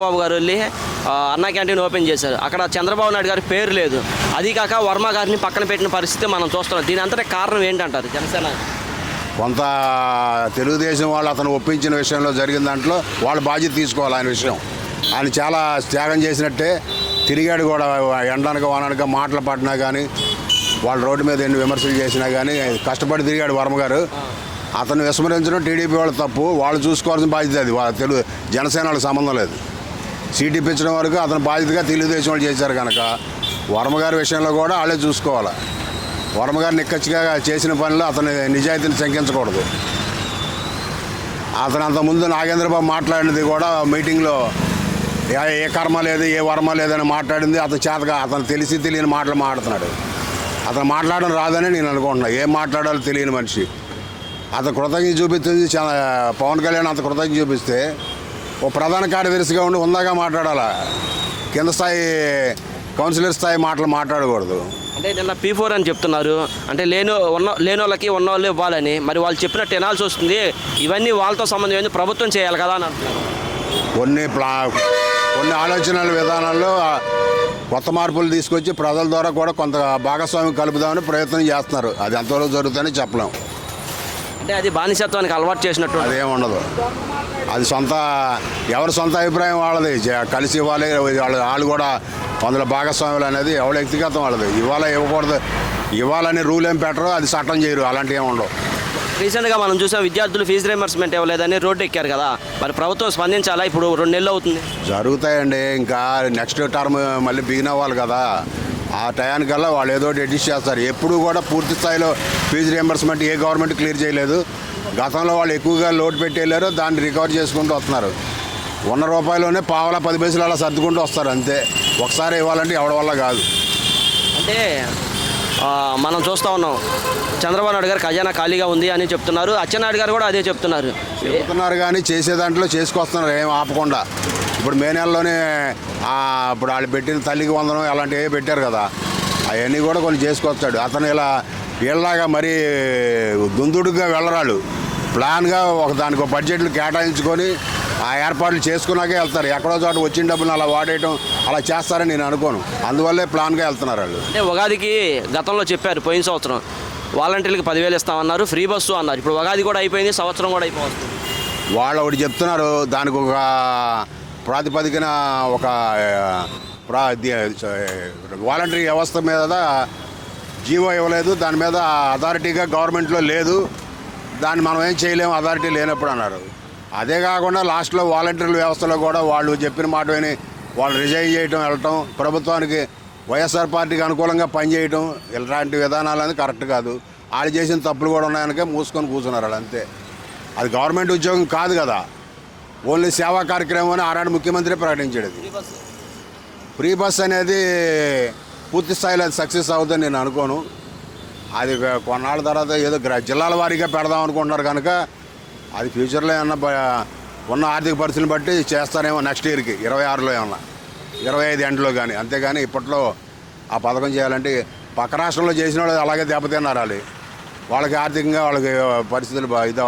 బాబు గారు వెళ్ళి అన్నా క్యాంటీన్ ఓపెన్ చేశారు. అక్కడ చంద్రబాబు నాయుడు గారి పేరు లేదు. అది కాక వర్మ గారిని పక్కన పెట్టిన పరిస్థితి మనం చూస్తున్నాం. దీని అంతటి కారణం ఏంటంటారు జనసేన? కొంత తెలుగుదేశం వాళ్ళు అతను ఒప్పించిన విషయంలో జరిగిన దాంట్లో వాళ్ళు బాధ్యత తీసుకోవాలి. ఆయన విషయం ఆయన చాలా త్యాగం చేసినట్టే తిరిగాడు కూడా. ఎండనక వాననక మాటలు పడినా కానీ వాళ్ళు రోడ్డు మీద ఎన్ని విమర్శలు చేసినా కానీ కష్టపడి తిరిగాడు వర్మ గారు. అతను విస్మరించడం టీడీపీ వాళ్ళ తప్పు. వాళ్ళు చూసుకోవాల్సిన బాధ్యత అది. తెలుగు జనసేన వాళ్ళకి సంబంధం లేదు. సీట్ ఇప్పించడం వరకు అతను బాధ్యతగా తెలుగుదేశం వాళ్ళు చేశారు కనుక వర్మ గారి విషయంలో కూడా వాళ్ళే చూసుకోవాలి. వర్మ గారు నిక్కచ్చిగా చేసిన పనిలో అతని నిజాయితీని శంకించకూడదు. అతను అంతకుముందు నాగేంద్రబాబు మాట్లాడినది కూడా మీటింగ్లో ఏ కర్మ లేదు ఏ వర్మ లేదని మాట్లాడింది. అతను చేతగా అతను తెలిసి తెలియని మాటలు మాట్లాడుతున్నాడు. అతను మాట్లాడడం రాదని నేను అనుకుంటున్నా. ఏం మాట్లాడాలో తెలియని మనిషి. అతను కృతజ్ఞత చూపిస్తుంది పవన్ కళ్యాణ్. అంత కృతజ్ఞత చూపిస్తే ఓ ప్రధాన కార్యదర్శిగా ఉండి ఉందాగా మాట్లాడాలా. కింద స్థాయి కౌన్సిలర్ స్థాయి మాటలు మాట్లాడకూడదు. అంటే నిన్న P4 అని చెప్తున్నారు. అంటే లేని వాళ్ళకి ఉన్న వాళ్ళు ఇవ్వాలని. మరి వాళ్ళు చెప్పినట్టు వినాల్సి వస్తుంది. ఇవన్నీ వాళ్ళతో సంబంధం ఏంది, ప్రభుత్వం చేయాలి కదా అని అంటున్నారు. కొన్ని ఆలోచనల విధానాల్లో కొత్త మార్పులు తీసుకొచ్చి ప్రజల ద్వారా కూడా కొంత భాగస్వామ్యం కలుపుదామని ప్రయత్నం చేస్తున్నారు. అది ఎంతవరకు జరుగుతుందని చెప్పలేం. అంటే అది బానిసత్వానికి అలవాటు చేసినట్టు అదేముండదు. అది ఎవరి సొంత అభిప్రాయం వాళ్ళది. కలిసి ఇవ్వాలి. వాళ్ళు కూడా అందులో భాగస్వాములు అనేది ఎవరి వ్యక్తిగతం వాళ్ళది. ఇవ్వకూడదు ఇవ్వాలని రూల్ ఏం పెట్టరు. అది చట్టం చేయరు. అలాంటివి ఏమి ఉండవు. రీసెంట్గా మనం చూసాం విద్యార్థులు ఫీజు రీయింబర్స్మెంట్ ఇవ్వలేదని రోడ్డు ఎక్కారు కదా. మరి ప్రభుత్వం స్పందించాలా? ఇప్పుడు 2 నెలలు అవుతుంది. జరుగుతాయండి. ఇంకా నెక్స్ట్ టర్మ్ మళ్ళీ బిగిన్ అవ్వాలి కదా. ఆ టయానికల్లా వాళ్ళు ఏదో ఒకటి అడ్జస్ట్ చేస్తారు. ఎప్పుడు కూడా పూర్తి స్థాయిలో ఫీజు రీయింబర్స్మెంట్ ఏ గవర్నమెంట్ క్లియర్ చేయలేదు. గతంలో వాళ్ళు ఎక్కువగా లోటు పెట్టి వెళ్ళారు. దాన్ని రికవర్ చేసుకుంటూ వస్తున్నారు. ₹1 పావలా 10 పైసలు అలా సర్దుకుంటూ వస్తారు అంతే. ఒకసారి ఇవ్వాలంటే ఎవరి వల్ల కాదు. అంటే మనం చూస్తూ ఉన్నాం చంద్రబాబు నాయుడు గారు ఖజానా ఖాళీగా ఉంది అని చెప్తున్నారు. అచ్చెన్నాయుడు గారు కూడా అదే చెప్తున్నారు. కానీ చేసే దాంట్లో చేసుకొస్తున్నారు ఏం ఆపకుండా. ఇప్పుడు మే నెలలోనే ఇప్పుడు వాళ్ళు పెట్టిన తల్లికి వందనం అలాంటివి పెట్టారు కదా. అవన్నీ కూడా కొన్ని చేసుకొస్తాడు. అతను ఇలా వీళ్ళలాగా మరీ దుందుడుగా వెళ్ళరాళ్ళు. ప్లాన్గా దానికి ఒక బడ్జెట్లు కేటాయించుకొని ఆ ఏర్పాట్లు చేసుకున్నాకే వెళ్తారు. ఎక్కడో చోట వచ్చిన డబ్బులు అలా వాడేయటం అలా చేస్తారని నేను అనుకోను. అందువల్లే ప్లాన్గా వెళ్తున్నారు వాళ్ళు. అంటే ఉగాదికి గతంలో చెప్పారు పోయిన సంవత్సరం వాలంటీర్లకు 10,000 ఇస్తామన్నారు, ఫ్రీ బస్సు అన్నారు. ఇప్పుడు ఉగాది కూడా అయిపోయింది, సంవత్సరం కూడా అయిపోతుంది. వాళ్ళు ఒకటి చెప్తున్నారు. దానికి ఒక ప్రాతిపదికన ఒక వాలంటరీ వ్యవస్థ మీద జీవో ఇవ్వలేదు. దాని మీద అథారిటీగా గవర్నమెంట్లో లేదు. దాన్ని మనం ఏం చేయలేము అథారిటీ లేనప్పుడు అన్నారు. అదే కాకుండా లాస్ట్లో వాలంటీర్ల వ్యవస్థలో కూడా వాళ్ళు చెప్పిన మాట విని వాళ్ళు రిజైన్ చేయటం, వెళ్ళటం, ప్రభుత్వానికి వైఎస్ఆర్ పార్టీకి అనుకూలంగా పనిచేయటం, ఇలాంటి విధానాలు అనేది కరెక్ట్ కాదు. వాళ్ళు చేసిన తప్పులు కూడా ఉన్నాయనికే మూసుకొని కూర్చున్నారు వాళ్ళు అంతే. అది గవర్నమెంట్ ఉద్యోగం కాదు కదా. ఓన్లీ సేవా కార్యక్రమం అని ఆనాడు ముఖ్యమంత్రి ప్రకటించాడు. ఫ్రీ బస్ అనేది పూర్తి స్థాయిలో అది సక్సెస్ అవుతుందని నేను అనుకోను. అది కొన్నాళ్ళ తర్వాత ఏదో జిల్లాల వారీగా పెడదాం అనుకుంటున్నారు కనుక అది ఫ్యూచర్లో ఏమన్నా ఉన్న ఆర్థిక పరిస్థితిని బట్టి చేస్తారేమో. నెక్స్ట్ ఇయర్కి 26లో ఏమన్నా 25 ఎండ్లో కానీ. అంతేగాని ఇప్పట్లో ఆ పథకం చేయాలంటే పక్క రాష్ట్రంలో చేసిన వాళ్ళు అలాగే దెబ్బతిన్నారు. వాళ్ళకి ఆర్థికంగా వాళ్ళకి పరిస్థితులు ఇదవట్లేదు.